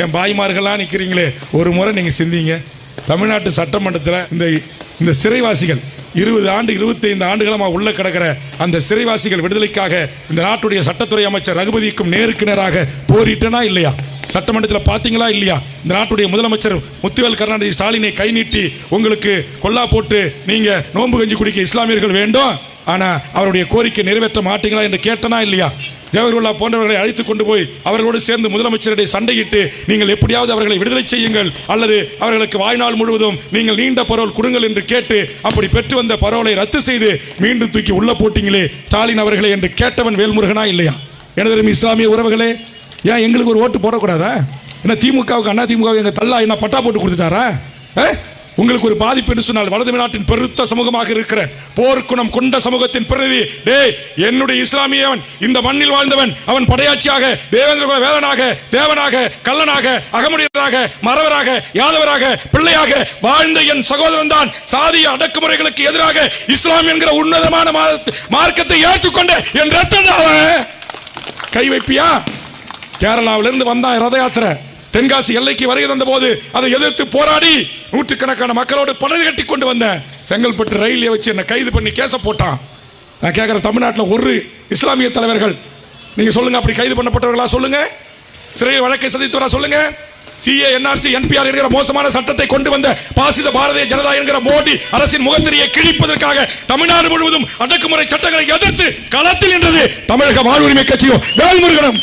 என் பாய்மார்கள்லாம் நிற்கிறீங்களே, ஒரு முறை நீங்கள் சிந்திங்க. தமிழ்நாட்டு சட்டமன்றத்தில் இந்த சிறைவாசிகள் 20 ஆண்டு 25 ஆண்டுகளமாக உள்ள கிடக்கிற அந்த சிறைவாசிகள் விடுதலைக்காக இந்த நாட்டுடைய சட்டத்துறை அமைச்சர் ரகுபதிக்கும் நேருக்கு நேராக போரிட்டனா இல்லையா? சட்டமன்றத்தில் பார்த்தீங்களா இல்லையா? இந்த நாட்டுடைய முதலமைச்சர் முத்துவேல் கருணாநிதி ஸ்டாலினை கை நீட்டி உங்களுக்கு கொல்லா போட்டு நீங்க நோன்பு கஞ்சி குடிக்க இஸ்லாமியர்கள் வேண்டும், ஆனா அவருடைய கோரிக்கை நிறைவேற்ற மாட்டீங்களா என்று கேட்டனா இல்லையா? ஜவஹர்லா போன்றவர்களை அழைத்துக் கொண்டு போய் அவர்களோடு சேர்ந்து முதலமைச்சருடைய சண்டையிட்டு நீங்கள் எப்படியாவது அவர்களை விடுதலை செய்யுங்கள் அல்லது அவர்களுக்கு வாழ்நாள் முழுவதும் நீங்கள் நீண்ட பரோல் கொடுங்கள் என்று கேட்டு அப்படி பெற்று வந்த பரோலை ரத்து செய்து மீண்டும் தூக்கி உள்ள போட்டீங்களே ஸ்டாலின் அவர்களே என்று கேட்டவன் வேல்முருகனா இல்லையா? எனது இஸ்லாமிய உறவுகளே, ஏன் எங்களுக்கு ஒரு ஓட்டு போடக்கூடாதா? என்ன திமுகவுக்கு அண்ணா திமுக எங்க தள்ளா என்ன பட்டா போட்டு கொடுத்துட்டாரா? உங்களுக்கு ஒரு பாதிப்பு என்று சொன்னால் வலது நாட்டின் பெருத்த சமூகமாக இருக்கிற போர்க்குணம் கொண்ட சமூகத்தின் பிரதிநிதி, டேய் என்னுடைய இஸ்லாமியவன், இந்த மண்ணில் வாழ்ந்தவன், அவன் படையாட்சியாக தேவேந்திர வேலனாக தேவனாக கல்லனாக அகமுடையவராக மறவராக யாதவராக பிள்ளையாக வாழ்ந்த என் சகோதரன் தான் சாதிய அடக்குமுறைகளுக்கு எதிராக இஸ்லாம் என்கிற உன்னதமான மார்க்கத்தை ஏற்றுக்கொண்ட என் ரத்தம் கை வைப்பியா? கேரளாவிலிருந்து வந்தான் ரத யாத்திரை, தென்காசி எல்லைக்கு வருகை தந்த போது அதை எதிர்த்து போராடி நூற்றுக்கணக்கான மக்களோடு படகு கட்டி கொண்டு வந்த செங்கல்பட்டு ரயிலை வச்சு என்ன கைது பண்ணி கேச போட்டான். நான் கேட்கிற தமிழ்நாட்டில் ஒரு இஸ்லாமிய தலைவர்கள் நீங்க சொல்லுங்க, அப்படி கைது பண்ணப்பட்டவர்களா சொல்லுங்க, சிறை வழக்கை சந்தித்தவரா சொல்லுங்க. சிஏ என்ஆர்சி என்பிஆர் என்கிற மோசமான சட்டத்தை கொண்டு வந்த பாசிச பாரதிய ஜனதா என்கிற மோடி அரசின் முகத்திரியை கிழிப்பதற்காக தமிழ்நாடு முழுவதும் அடக்குமுறை சட்டங்களை எதிர்த்து களத்தில் நின்றது தமிழக வாழ்வுரிமை கட்சியும் வேல்முருகனும்.